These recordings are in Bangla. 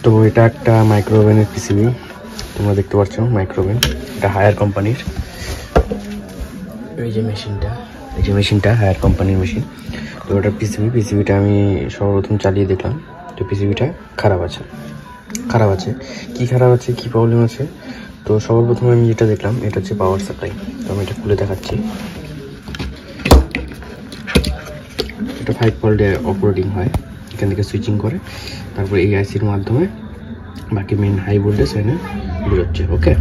তো এটা একটা মাইক্রোওভেনের পিসিবি, তোমরা দেখতে পাচ্ছ মাইক্রোওভেন, এটা হায়ার কোম্পানির। এই যে মেশিনটা হায়ার কোম্পানির মেশিন। তো ওটা পিসিবিটা আমি সর্বপ্রথম চালিয়ে দেখলাম, তো পিসিবিটা খারাপ আছে। কি খারাপ আছে, কি প্রবলেম আছে? তো সর্বপ্রথম আমি যেটা দেখলাম এটা হচ্ছে পাওয়ার সাপ্লাই। তো আমি এটা খুলে দেখাচ্ছি। এটা 5 ভোল্টে অপারেটিং হয়, এখান থেকে সুইচিং করে তারপর এই আইসির মাধ্যমে বাকি মেন হাই ভোল্টেজ এখানে বেরোচ্ছে। ওকে,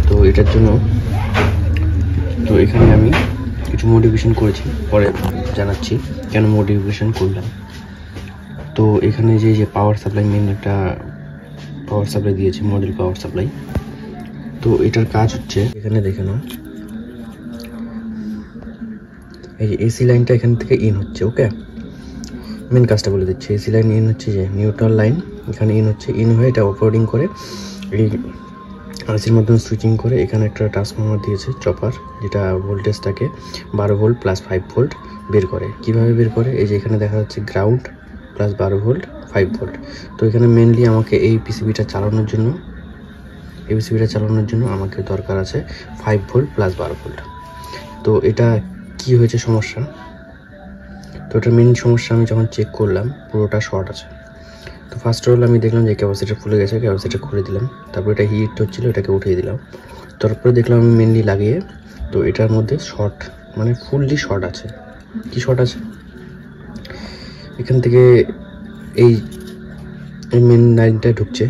তো এটার জন্য তো এখানে আমি কিছু মডিফিকেশন করেছি, পরে জানাচ্ছি কেন মডিফিকেশন করলাম। তো এখানে যে পাওয়ার সাপ্লাই, মেন একটা পাওয়ার সাপ্লাই দিয়েছে, মডেল পাওয়ার সাপ্লাই। তো এটার কাজ হচ্ছে, এখানে দেখে নাও, এই যে এসি লাইনটা এখান থেকে ইন হচ্ছে। ওকে, মেন কাজটা বলে দিচ্ছি। এসি লাইন ইন হচ্ছে, যে নিউট্রাল লাইন এখানে ইন হচ্ছে, ইন হয়ে এটা অপারেটিং করে এই আইসির মাধ্যমে সুইচিং করে এখানে একটা ট্রান্সফর্মার দিয়েছে চপার, যেটা ভোল্টেজটাকে 12 ভোল্ট প্লাস 5 ভোল্ট বের করে। কিভাবে বের করে? এই যে এখানে দেখা যাচ্ছে গ্রাউন্ড প্লাস 12 ভোল্ট 5 ভোল্ট। তো এখানে মেনলি আমাকে এই পিসিবিটা চালানোর জন্য আমাকে দরকার আছে 5 ভোল্ট প্লাস 12 ভোল্ট। তো এটা কি হয়েছে সমস্যা? তো এটার মেন সমস্যা আমি যখন চেক করলাম, পুরোটা শর্ট আছে। তো ফার্স্ট অফ অল আমি দেখলাম যে ক্যাপাসিটার ফুলে গেছে, ক্যাপাসিটার খুলে দিলাম, তারপর এটা হিট হচ্ছিলো, এটাকে উঠিয়ে দিলাম। তারপরে দেখলাম আমি মেনলি লাগিয়ে, তো এটার মধ্যে শর্ট, মানে ফুললি শর্ট আছে। কি শর্ট আছে? এখান থেকে এই মেন লাইনটা ঢুকছে,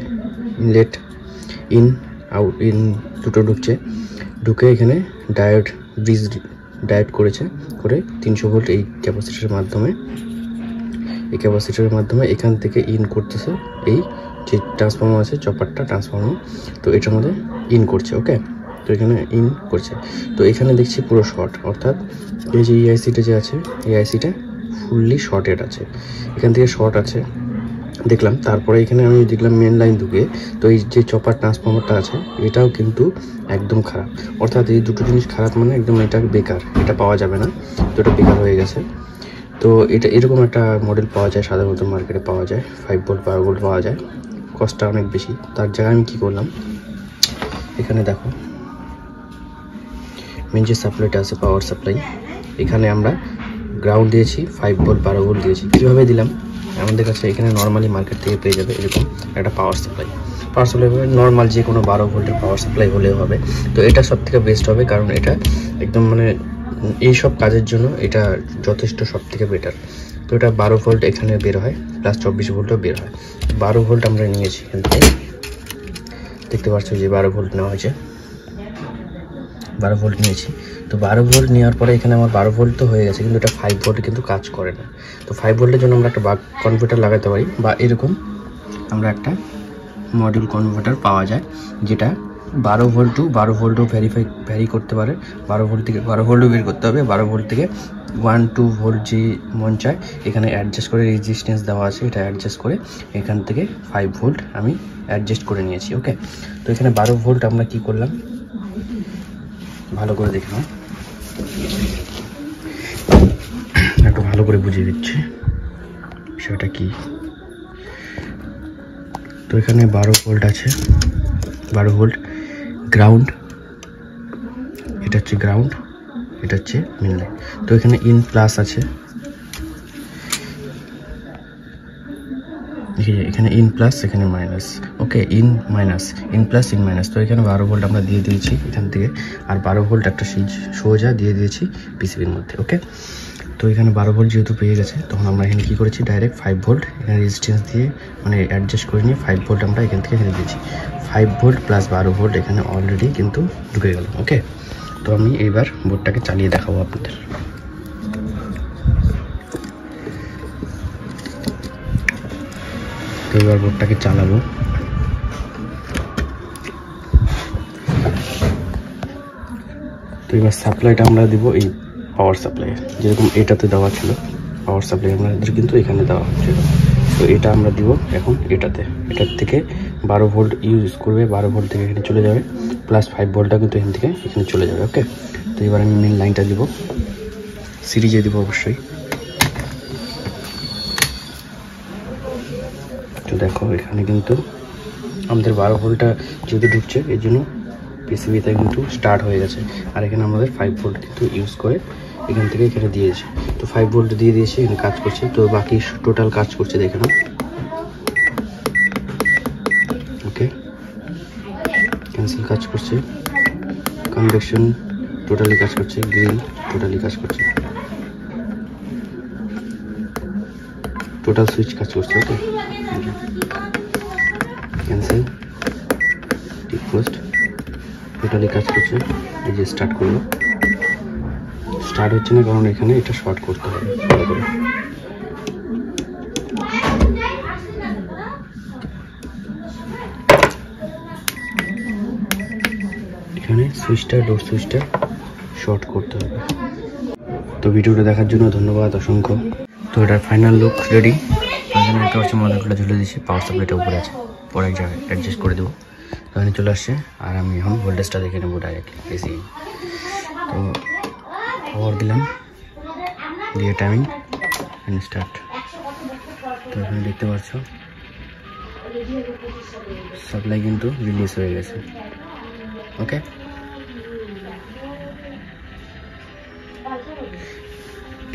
ইনলেট ইন আউট ইন দুটো ঢুকে এখানে ডায়োড করেছে, করে 300 ভোল্ট এই ক্যাপাসিটারের মাধ্যমে এখান থেকে ইন করতেছে এই যে ট্রান্সফর্মার আছে, চপারটা ট্রান্সফর্মার, তো এটার মধ্যে ইন করছে। ওকে, তো এখানে ইন করছে। তো এখানে দেখছি পুরো শর্ট, অর্থাৎ এই যে এই আইসিটা যে আছে, এই আইসিটা ফুললি শর্টেড আছে, এখান থেকে শর্ট আছে দেখলাম। তারপরে এখানে আমি দেখলাম মেন লাইন ঢুকে, তো এই যে চপার ট্রান্সফর্মারটা আছে এটাও কিন্তু একদম খারাপ। অর্থাৎ এই দুটো জিনিস খারাপ, মানে একদম এটা বেকার, এটা পাওয়া যাবে না, তো এটা বেকার হয়ে গেছে। তো এটা এরকম একটা মডেল পাওয়া যায়, সাধারণত মার্কেটে পাওয়া যায়, 5 ভোল্ট 12 ভোল্ট পাওয়া যায়, কস্টটা অনেক বেশি। তার জায়গায় আমি কী করলাম, এখানে দেখো মেন যে সাপ্লাইটা আছে পাওয়ার সাপ্লাই, এখানে আমরা গ্রাউন্ড দিয়েছি, 5 ভোল্ট 12 ভোল্ট দিয়েছি। কীভাবে দিলাম? আমাদের কাছে এখানে নর্মালি মার্কেট থেকে পেয়ে যাবে এরকম একটা পাওয়ার সাপ্লাই নর্মাল যে কোনো 12 ভোল্টের পাওয়ার সাপ্লাই হলেও হবে। তো এটা সব থেকে বেস্ট হবে, কারণ এটা একদম মানে এই সব কাজের জন্য এটা যথেষ্ট, সব থেকে বেটার। তো এটা 12 ভোল্ট এখানে বের হয়, প্লাস 24 ভোল্টও বের হয়। 12 ভোল্ট আমরা নিয়েছি এখান থেকে, দেখতে পাচ্ছ যে 12 ভোল্ট নেওয়া হয়েছে, 12 ভোল্ট নিয়েছি। তো 12 ভোল্ট নেওয়ার পরে এখানে আমার 12 ভোল্ট তো হয়ে গেছে, কিন্তু এটা 5 ভোল্ট কিন্তু কাজ করে না। তো 5 ভোল্টের জন্য আমরা একটা বাক কনভার্টার লাগাতে পারি, বা এরকম আমরা একটা মডেল কনভার্টার পাওয়া যায়, যেটা 12 ভোল্ট টু 12 ভোল্টও ভ্যারি করতে পারে। 12 ভোল্ট থেকে 12 ভোল্টও বের করতে হবে, 12 ভোল্ট থেকে 1-2 ভোল্ট যে মন চায় এখানে অ্যাডজাস্ট করে, রেজিস্ট্যান্স দেওয়া আছে, এটা অ্যাডজাস্ট করে এখান থেকে 5 ভোল্ট আমি অ্যাডজাস্ট করে নিয়েছি। ওকে, তো এখানে 12 ভোল্ট আমরা কি করলাম ভালো করে দেখে নাও, একটু ভালো করে বুঝিয়ে দিচ্ছি বিষয়টা কি। তো এখানে 12 ভোল্ট আছে, 12 ভোল্ট গ্রাউন্ড, এটা হচ্ছে গ্রাউন্ড, এটা হচ্ছে মেন লাইন। তো এখানে ইন প্লাস আছে, এখানে ইন প্লাস, এখানে minus. Okay, in minus, in plus in minus. তো এখানে 12 ভোল্ট আমরা দিয়ে দিয়েছি এখান থেকে, আর 12 ভোল্ট একটা সোজা দিয়ে দিয়েছি পিসিবির মধ্যে। ওকে, তো এখানে 12 ভোল্ট যেহেতু পেয়ে গেছে, তখন আমরা এখানে কী করেছি, ডাইরেক্ট 5 ভোল্ট এখানে রেজিস্ট্যান্স দিয়ে মানে অ্যাডজাস্ট করে নিয়ে 5 ভোল্ট আমরা এখান থেকে এখানে দিয়েছি। 5 ভোল্ট প্লাস 12 ভোল্ট এখানে অলরেডি কিন্তু ঢুকে গেল। ওকে, তো আমি এইবার বোর্ডটাকে চালিয়ে দেখাবো আপনাদের। তো এবার বোর্ডটাকে চালাবো। তো এবার সাপ্লাইটা আমরা দিব এই পাওয়ার সাপ্লাই, যেরকম এটাতে দেওয়া ছিল পাওয়ার সাপ্লাই আমাদের কিন্তু এখানে দেওয়া হচ্ছিল। তো এটা আমরা দিব এখন এটার থেকে 12 ভোল্ট ইউজ করবে, 12 ভোল্ট থেকে এখানে চলে যাবে, প্লাস 5 ভোল্টটা কিন্তু এখান থেকে এখানে চলে যাবে। ওকে, তো এবার আমি মেন লাইনটা দিব, সিরিজে দিব অবশ্যই। তো দেখো এখানে কিন্তু আমাদের 12 ভোল্টটা যেহেতু ঢুকছে এই জন্য পিসিবিতে কিন্তু স্টার্ট হয়ে গেছে। আর এখানে আমাদের 5 ভোল্ট কিন্তু ইউজ করে এখান থেকে এখানে দিয়েছে। তো 5 ভোল্ট দিয়ে দিয়েছে, এখানে কাজ করছে। তো বাকি টোটাল কাজ করছে দেখে নাও। ওকে, ক্যান্সেল কাজ করছে, কনভেকশন টোটালি কাজ করছে, গ্রিল টোটালি কাজ করছে, টোটাল সুইচ কাজ করছে। ওকে, ক্যান্সেল, ডিক্লোজড, টোটালি কাজ করছে। এই যে স্টার্ট করলো, স্টার্ট হচ্ছে না কারণ এখানে এটা শর্ট করতে হবে ভালো করে। এখানে সুইচটা, ডোর সুইচটা শর্ট করতে হবে। তো ভিডিওটা দেখার জন্য ধন্যবাদ অসংখ্য। তো এটার ফাইনাল লুক রেডি। এখানে একটা হচ্ছে মডেলটা ঝুলে দিয়েছি, পাওয়ার সাপ্লাইটা উপরে আছে, পরে এক জায়গায় অ্যাডজাস্ট করে দেবো। এখানে চলে আসছে আর আমি এখন ভোল্টেজটা দেখে নেবো ডাইরেক্টলি এসি। তো পাওয়ার দিলাম, দিয়ে টাইমিং অ্যান্ড স্টার্ট। তো এখানে দেখতে পাচ্ছ সাপ্লাই কিন্তু রিলিজ হয়ে গেছে। ওকে,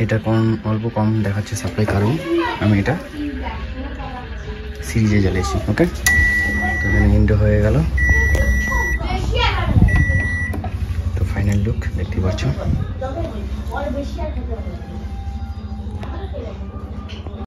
এটা অল্প কম দেখাচ্ছে সাপ্লাই, কারণ আমি এটা সিরিজে জ্বালিয়েছি। ওকে, তো এখানে ইন্ডো হয়ে গেল। তো ফাইনাল লুক দেখতে পাচ্ছ।